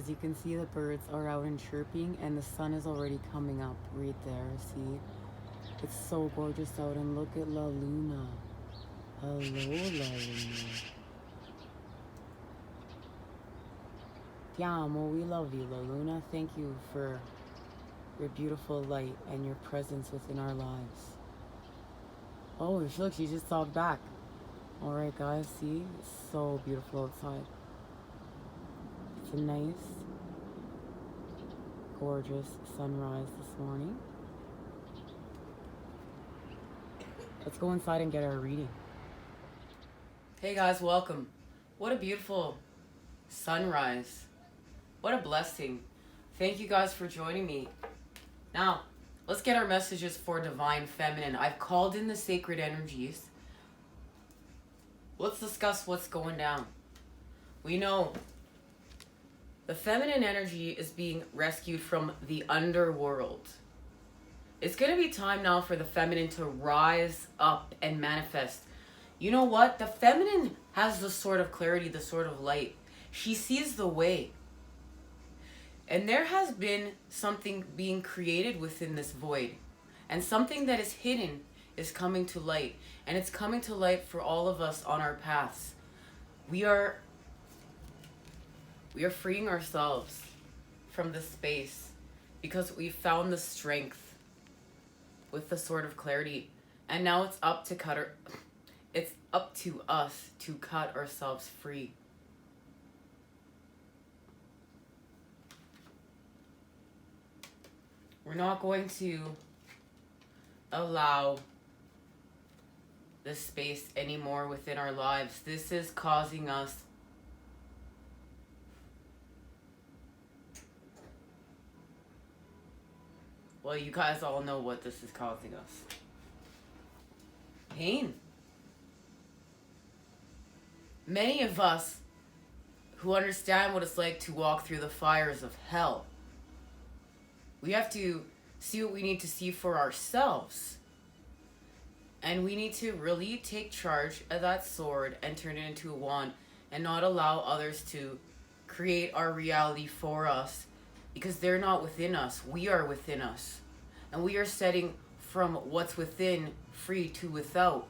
As you can see, the birds are out and chirping, and the sun is already coming up right there. See? It's so gorgeous out, and look at La Luna. Hello, La Luna. Ti amo, we love you, La Luna. Thank you for your beautiful light and your presence within our lives. Oh, look, she just talked back. Alright, guys, see? It's so beautiful outside. It's a nice, gorgeous sunrise this morning. Let's go inside and get our reading. Hey guys, welcome. What a beautiful sunrise. What a blessing. Thank you guys for joining me. Now, let's get our messages for Divine Feminine. I've called in the sacred energies. Let's discuss what's going down. We know the feminine energy is being rescued from the underworld. It's going to be time now for the feminine to rise up and manifest. You know what? The feminine has the sort of clarity, the sort of light. She sees the way. And there has been something being created within this void. And something that is hidden is coming to light. And it's coming to light for all of us on our paths. We are freeing ourselves from this space because we found the strength with the sort of clarity. And now it's up to us to cut ourselves free. We're not going to allow this space anymore within our lives. This is causing us well, you guys all know what this is causing us. Pain. Many of us who understand what it's like to walk through the fires of hell, we have to see what we need to see for ourselves. And we need to really take charge of that sword and turn it into a wand and not allow others to create our reality for us, because they're not within us. We are within us. And we are setting from what's within free to without.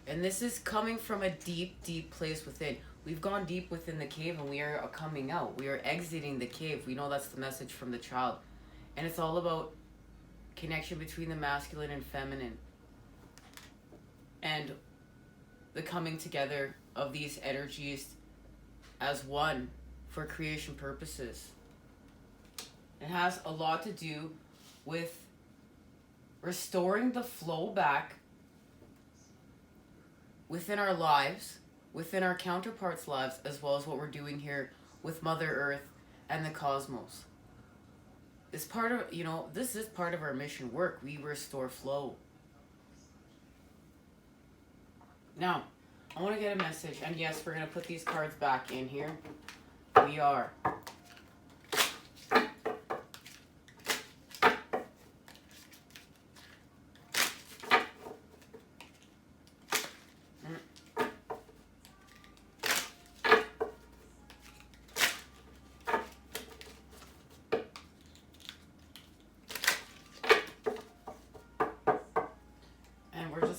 And this is coming from a deep, deep place within. We've gone deep within the cave and we are coming out. We are exiting the cave. We know that's the message from the child. And it's all about connection between the masculine and feminine. And the coming together of these energies as one for creation purposes. It has a lot to do with restoring the flow back within our lives, within our counterparts' lives, as well as what we're doing here with Mother Earth and the cosmos. It's part of, this is part of our mission work. We restore flow. Now, I want to get a message, and yes, we're going to put these cards back in here. We are.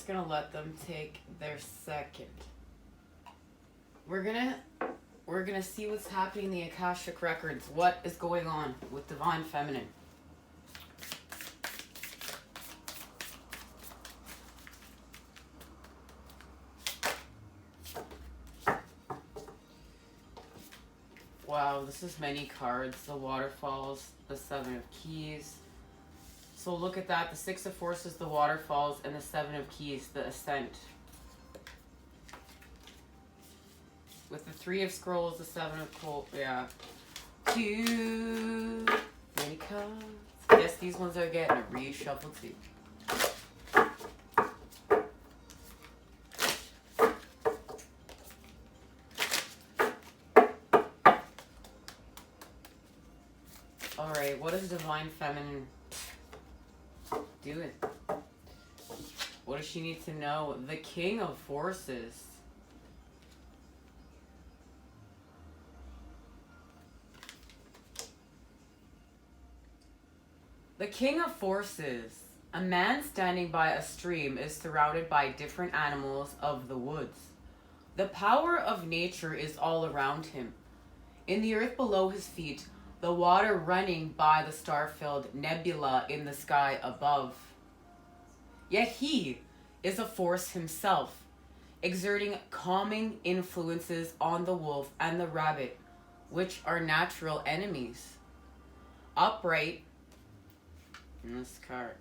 Gonna let them take their second. We're gonna see what's happening in the Akashic records. What is going on with Divine Feminine? Wow, this is many cards. The waterfalls, the Seven of Keys. So look at that, the Six of Forces, the waterfalls, and the Seven of Keys, the ascent. With the Three of Scrolls, the Seven of Cold, yeah. Too many cards. Yes, these ones are getting a reshuffle too. Alright, what is Divine Feminine doing? What does she need to know? The King of Forces. The king of forces. A man standing by a stream is surrounded by different animals of the woods. The power of nature is all around him. In the earth below his feet, the water running by the star-filled nebula in the sky above. Yet he is a force himself, exerting calming influences on the wolf and the rabbit, which are natural enemies. Upright in this card.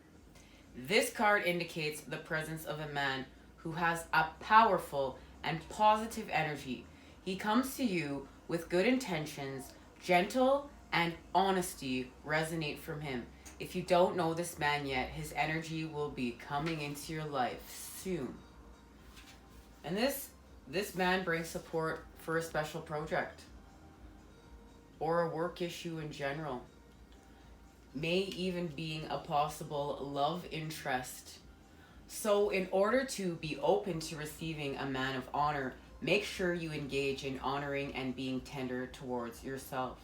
This card indicates the presence of a man who has a powerful and positive energy. He comes to you with good intentions, gentle and honesty resonate from him. If you don't know this man yet, his energy will be coming into your life soon. And this man brings support for a special project or a work issue in general. May even being a possible love interest. So in order to be open to receiving a man of honor, make sure you engage in honoring and being tender towards yourself.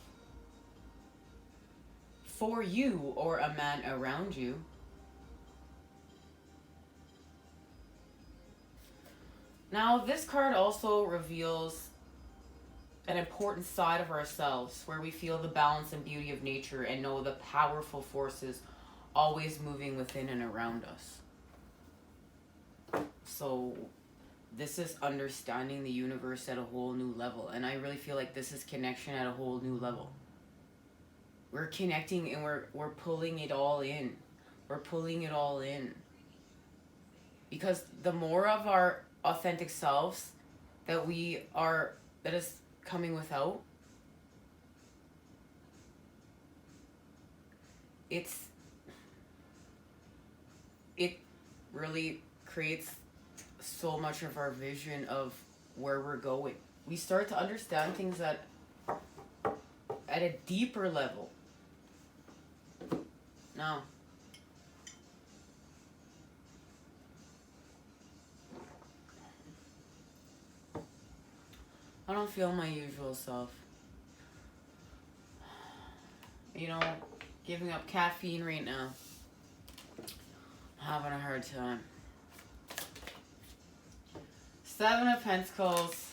For you or a man around you. Now, this card also reveals an important side of ourselves where we feel the balance and beauty of nature and know the powerful forces always moving within and around us. So this is understanding the universe at a whole new level, and I really feel like this is connection at a whole new level. We're connecting and we're pulling it all in. We're pulling it all in. Because the more of our authentic selves that is coming without, it really creates so much of our vision of where we're going. We start to understand things at a deeper level. Now, I don't feel my usual self. You know, giving up caffeine right now. I'm having a hard time. 7 of Pentacles.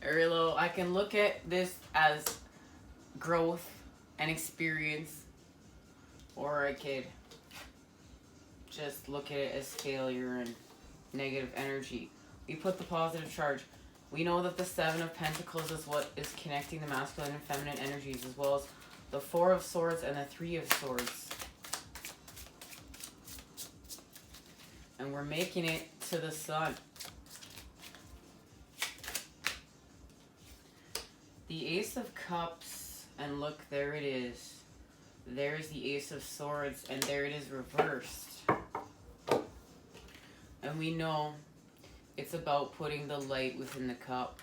Very low. I can look at this as growth and experience, or I could just look at it as failure and negative energy. We put the positive charge. We know that the 7 of Pentacles is what is connecting the masculine and feminine energies, as well as the 4 of Swords and the 3 of Swords. And we're making it to the Sun. The Ace of Cups, and look, there it is. There's the Ace of Swords, and there it is reversed. And we know it's about putting the light within the cup.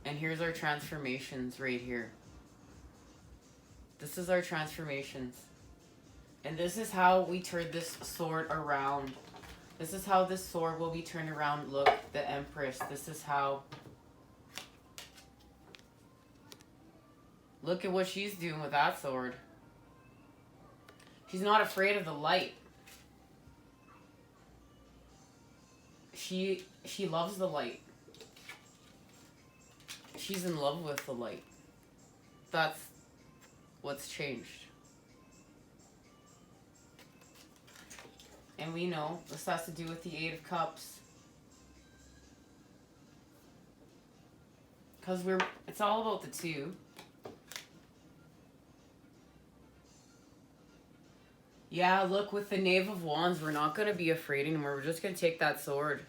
And here's our transformations right here. This is our transformations. And this is how we turn this sword around. This is how this sword will be turned around. Look, the Empress. This is how. Look at what she's doing with that sword. She's not afraid of the light. She loves the light. She's in love with the light. That's what's changed. And we know this has to do with the 8 of Cups. Because it's all about the 2. Yeah, look, with the Knave of Wands, we're not going to be afraid anymore. We're just going to take that sword.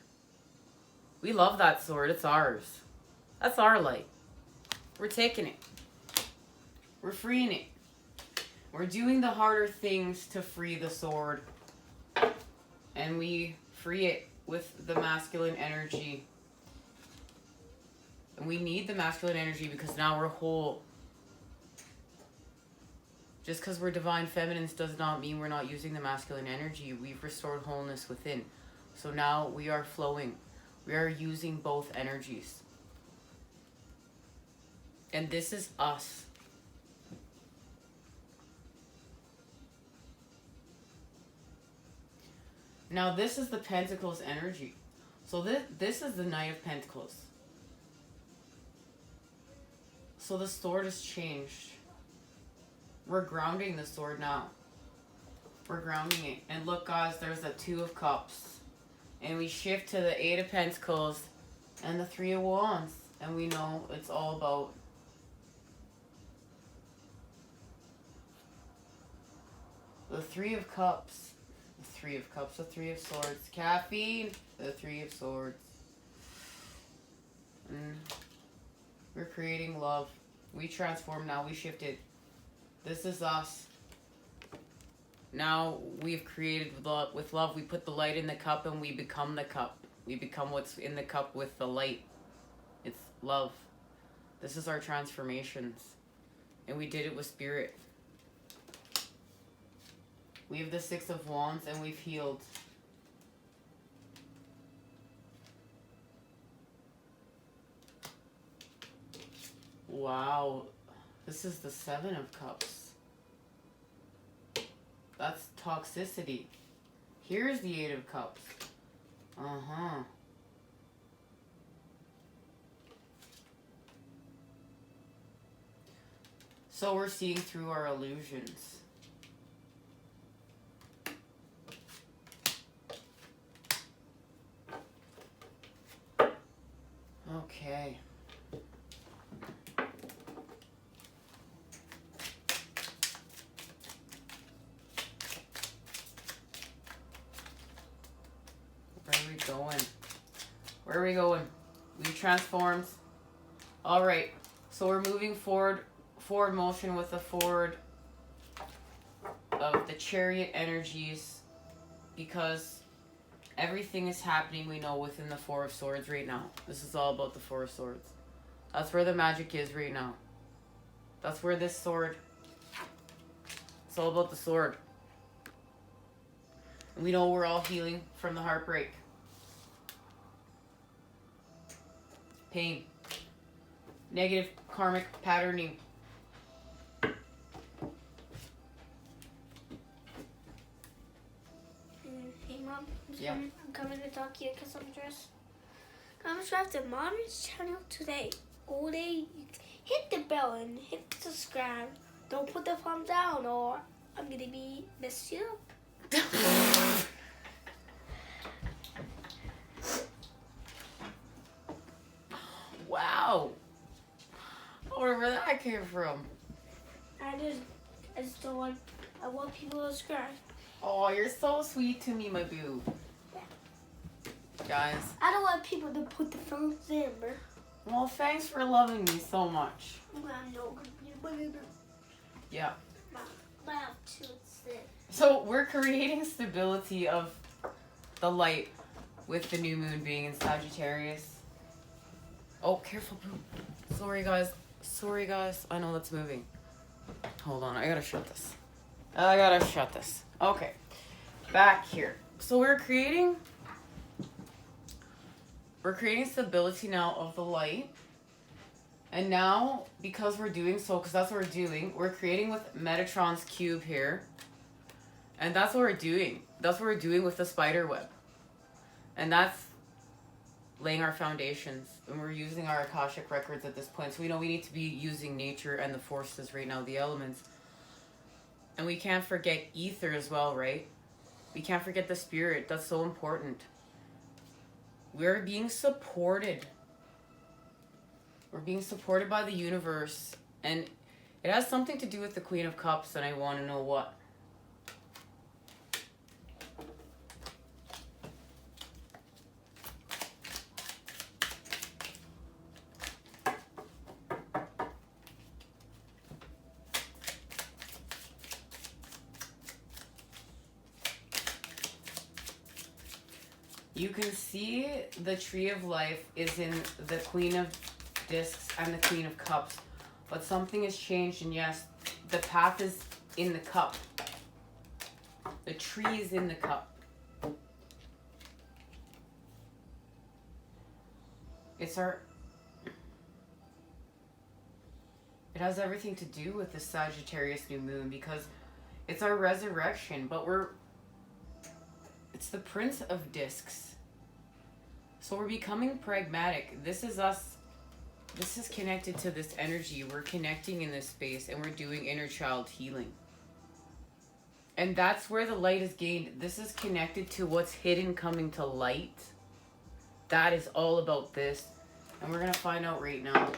We love that sword. It's ours. That's our light. We're taking it. We're freeing it. We're doing the harder things to free the sword. And we free it with the masculine energy. And we need the masculine energy because now we're whole. Just because we're divine feminines does not mean we're not using the masculine energy. We've restored wholeness within. So now we are flowing. We are using both energies. And this is us. Now this is the Pentacles energy. So this is the Knight of Pentacles. So the sword has changed. We're grounding the sword now. We're grounding it. And look, guys, there's the Two of Cups. And we shift to the Eight of Pentacles and the Three of Wands. And we know it's all about the Three of Cups. The Three of Cups, the Three of Swords. Caffeine, the Three of Swords. We're creating love. We transform now. We shifted. This is us. Now we've created with love. We put the light in the cup and we become the cup. We become what's in the cup with the light. It's love. This is our transformations. And we did it with spirit. We have the Six of Wands and we've healed. Wow. This is the Seven of Cups. That's toxicity. Here's the Eight of Cups. Uh-huh. So we're seeing through our illusions. Okay. Where are we going? Where are we going? We transformed. All right. So we're moving forward motion with the forward of the chariot energies, because everything is happening, we know, within the Four of Swords right now. This is all about the Four of Swords. That's where the magic is right now. That's where this sword, it's all about the sword. And we know we're all healing from the heartbreak. Pain. Negative karmic patterning. Hey Mom, Yeah. I'm coming to talk to you because I'm dressed. I'm subscribed to Mommy's channel today. All day, hit the bell and hit subscribe. Don't put the thumb down or I'm gonna be messed you up. Wow. I wonder where that came from. I just don't want, I want people to subscribe. Oh, you're so sweet to me, my boo. Guys. I don't want people to put the thumbs in, bro. Well, thanks for loving me so much. Yeah. I have to sit. So we're creating stability of the light with the new moon being in Sagittarius. Oh, careful, boo. Sorry, guys. Sorry, guys. I know that's moving. Hold on. I gotta shut this. Okay. Back here. So we're creating stability now of the light. And now, because we're doing so, because that's what we're doing, we're creating with Metatron's cube here. And that's what we're doing. That's what we're doing with the spider web. And that's laying our foundations. And we're using our Akashic records at this point. So we know we need to be using nature and the forces right now, the elements. And we can't forget ether as well, right? We can't forget the spirit. That's so important. We're being supported. We're being supported by the universe. And it has something to do with the Queen of Cups, and I want to know what. You can see the Tree of Life is in the Queen of Discs and the Queen of Cups. But something has changed, and yes, the path is in the cup. The tree is in the cup. It has everything to do with the Sagittarius new moon, because it's our resurrection, but It's the Prince of Discs. So we're becoming pragmatic. This is us. This is connected to this energy. We're connecting in this space and we're doing inner child healing. And that's where the light is gained. This is connected to what's hidden coming to light. That is all about this. And we're going to find out right now.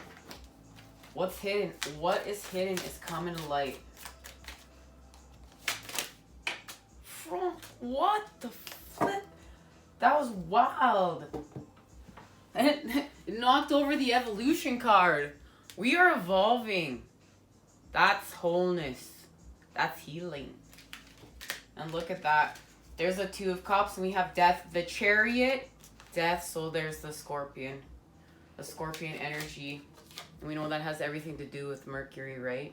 What's hidden? What is hidden is coming to light. What the flip? That was wild. And it knocked over the evolution card. We are evolving. That's wholeness. That's healing. And look at that. There's a Two of Cups and we have death. The Chariot, death. So there's the Scorpion. The Scorpion energy. And we know that has everything to do with Mercury, right?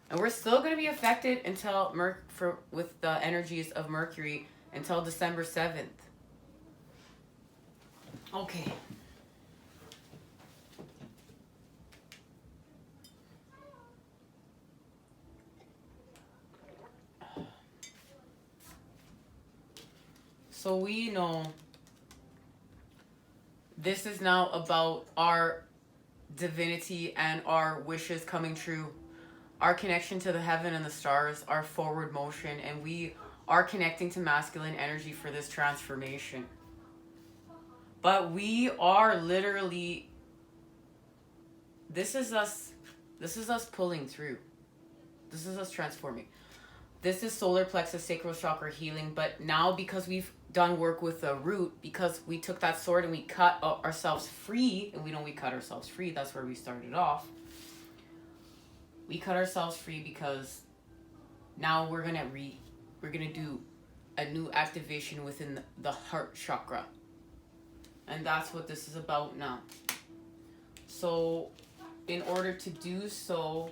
And we're still going to be affected until with the energies of Mercury until December 7th. Okay. So we know this is now about our divinity and our wishes coming true. Our connection to the heaven and the stars, our forward motion, and we are connecting to masculine energy for this transformation. But we are literally, this is us pulling through. This is us transforming. This is solar plexus, sacral chakra healing, but now because we've done work with the root, because we took that sword and we cut ourselves free, and we know we cut ourselves free, that's where we started off. We cut ourselves free because now we're gonna do a new activation within the heart chakra. And that's what this is about now. So in order to do so,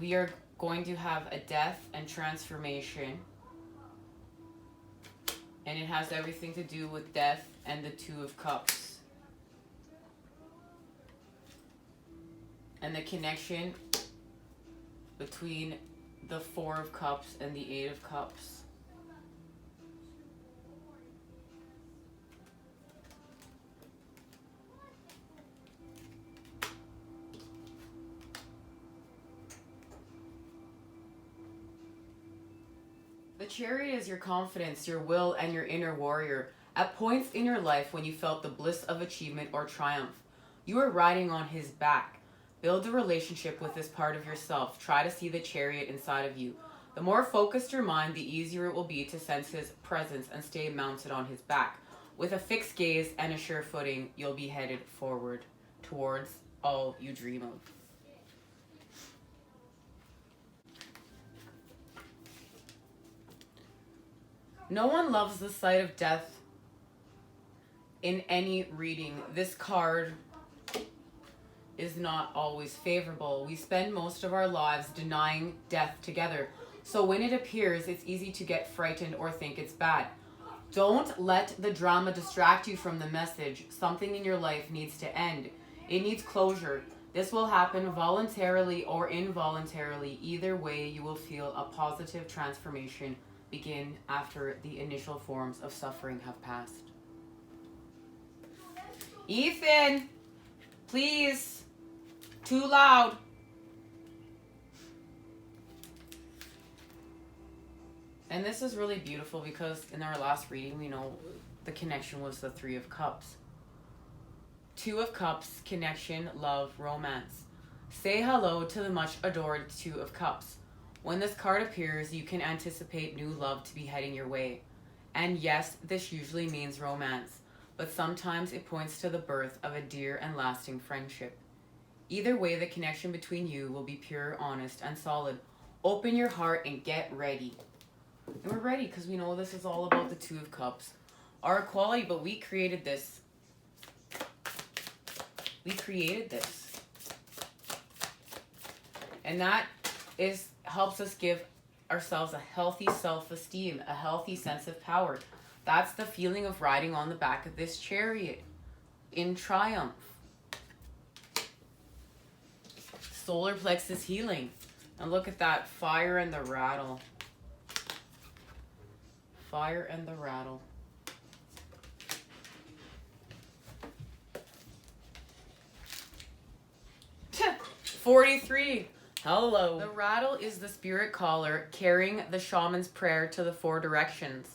we are going to have a death and transformation. And it has everything to do with death and the Two of Cups. And the connection between the Four of Cups and the Eight of Cups. The Chariot is your confidence, your will, and your inner warrior. At points in your life when you felt the bliss of achievement or triumph, you are riding on his back. Build a relationship with this part of yourself. Try to see the Chariot inside of you. The more focused your mind, the easier it will be to sense his presence and stay mounted on his back. With a fixed gaze and a sure footing, you'll be headed forward towards all you dream of. No one loves the sight of death in any reading. This card is not always favorable. We spend most of our lives denying death together. So when it appears, it's easy to get frightened or think it's bad. Don't let the drama distract you from the message. Something in your life needs to end. It needs closure. This will happen voluntarily or involuntarily. Either way, you will feel a positive transformation begin after the initial forms of suffering have passed. Ethan, please. Too loud. And this is really beautiful because in our last reading, we know the connection was the Three of Cups. Two of Cups, connection, love, romance. Say hello to the much adored Two of Cups. When this card appears, you can anticipate new love to be heading your way. And yes, this usually means romance, but sometimes it points to the birth of a dear and lasting friendship. Either way, the connection between you will be pure, honest, and solid. Open your heart and get ready. And we're ready because we know this is all about the Two of Cups. Our equality, but we created this. We created this. And that helps us give ourselves a healthy self-esteem, a healthy sense of power. That's the feeling of riding on the back of this chariot in triumph. Solar plexus healing. And look at that, fire and the rattle. fire and the rattle. Tch, 43. Hello. The rattle is the spirit caller carrying the shaman's prayer to the 4 directions.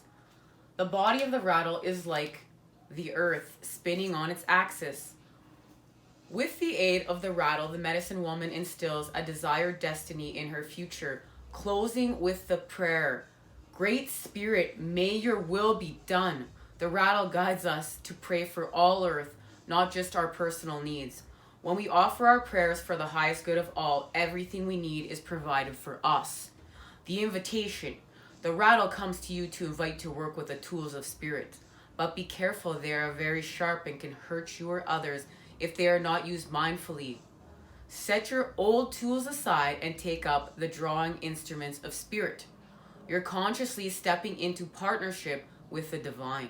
The body of the rattle is like the earth spinning on its axis. With the aid of the rattle, the medicine woman instills a desired destiny in her future, closing with the prayer, "Great Spirit, may your will be done." The rattle guides us to pray for all earth, not just our personal needs. When we offer our prayers for the highest good of all, everything we need is provided for us. The invitation. The rattle comes to you to invite to work with the tools of spirit. But be careful, they are very sharp and can hurt you or others if they are not used mindfully. Set your old tools aside and take up the drawing instruments of spirit. You're consciously stepping into partnership with the divine.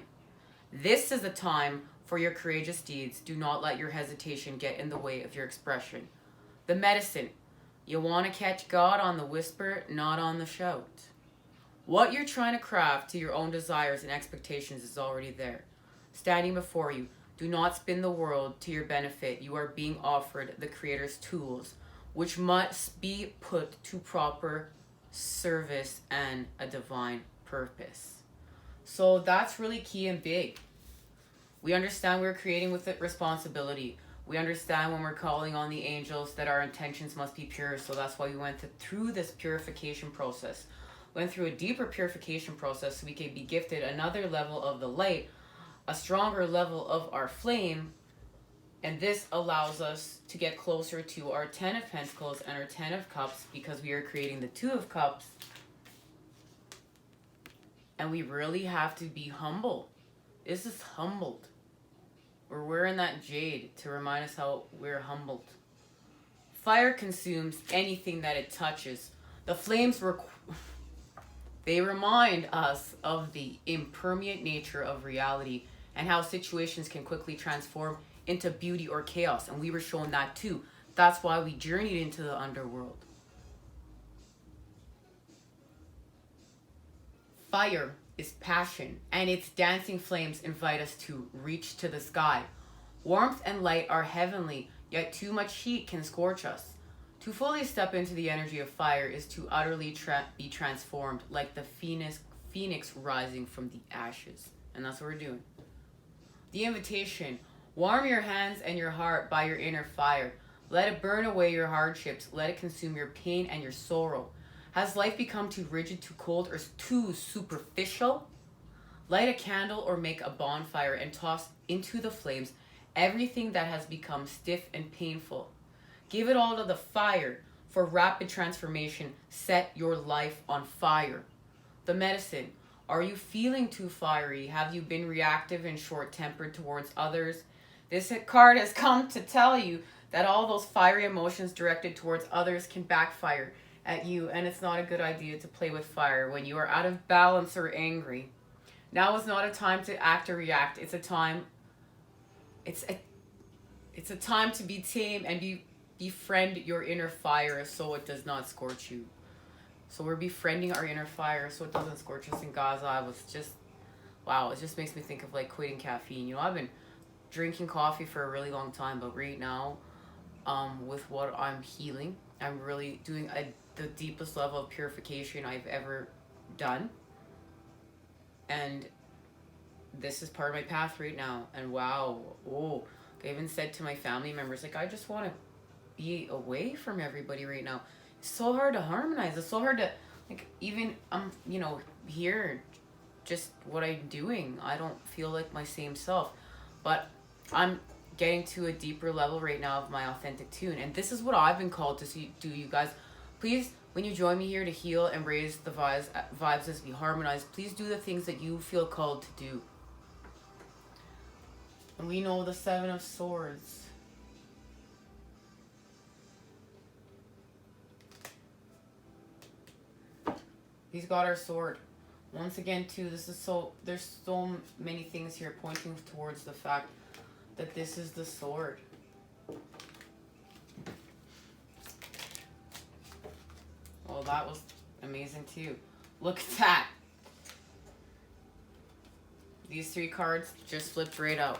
This is the time for your courageous deeds. Do not let your hesitation get in the way of your expression. The medicine. You want to catch God on the whisper, not on the shout. What you're trying to craft to your own desires and expectations is already there, standing before you. Do not spin the world to your benefit. You are being offered the Creator's tools, which must be put to proper service and a divine purpose. So that's really key and big. We understand we're creating with it responsibility. We understand when we're calling on the angels that our intentions must be pure. So that's why we went through this purification process. Went through a deeper purification process so we can be gifted another level of the light, a stronger level of our flame, and this allows us to get closer to our 10 of Pentacles and our 10 of Cups, because we are creating the 2 of Cups. And we really have to be humble. This is humbled. We're wearing that jade to remind us how we're humbled. Fire consumes anything that it touches. The flames they remind us of the impermeate nature of reality and how situations can quickly transform into beauty or chaos. And we were shown that too. That's why we journeyed into the underworld. Fire is passion, and its dancing flames invite us to reach to the sky. Warmth and light are heavenly, yet too much heat can scorch us. To fully step into the energy of fire is to utterly be transformed, like the phoenix rising from the ashes. And that's what we're doing. The invitation. Warm your hands and your heart by your inner fire. Let it burn away your hardships. Let it consume your pain and your sorrow. Has life become too rigid, too cold, or too superficial? Light a candle or make a bonfire and toss into the flames everything that has become stiff and painful. Give it all to the fire for rapid transformation. Set your life on fire. The medicine. Are you feeling too fiery? Have you been reactive and short-tempered towards others? This card has come to tell you that all those fiery emotions directed towards others can backfire at you, and it's not a good idea to play with fire when you are out of balance or angry. Now is not a time to act or react. It's a time to be tame and befriend your inner fire so it does not scorch you. So we're befriending our inner fire so it doesn't scorch us. In Gaza, I was just, wow, it just makes me think of like quitting caffeine. You know, I've been drinking coffee for a really long time, but right now, with what I'm healing, I'm really doing the deepest level of purification I've ever done. And this is part of my path right now. And wow, I even said to my family members, like, I just want to be away from everybody right now. It's so hard to harmonize. It's so hard to, like, even here, just what I'm doing, I don't feel like my same self. But I'm getting to a deeper level right now of my authentic tune, and this is what I've been called to do. You guys, please, when you join me here to heal and raise the vibes as we harmonize, please do the things that you feel called to do. And we know the 7 of Swords. He's got our sword. Once again, too, there's so many things here pointing towards the fact that this is the sword. Well, that was amazing, too. Look at that. These 3 cards just flipped right out.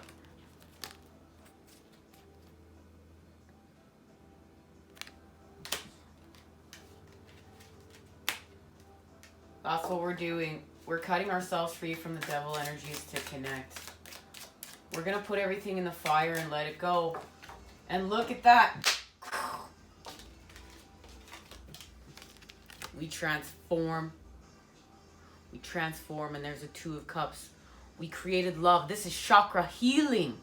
That's what we're doing. We're cutting ourselves free from the devil energies to connect. We're going to put everything in the fire and let it go. And look at that. We transform. We transform, and there's a 2 of Cups. We created love. This is chakra healing.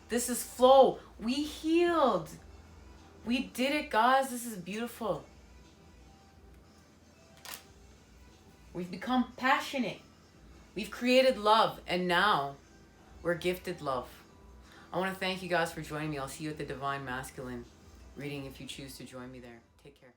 This is flow. We healed. We did it, guys. This is beautiful. We've become passionate. We've created love, and now we're gifted love. I want to thank you guys for joining me. I'll see you at the Divine Masculine reading if you choose to join me there. Take care.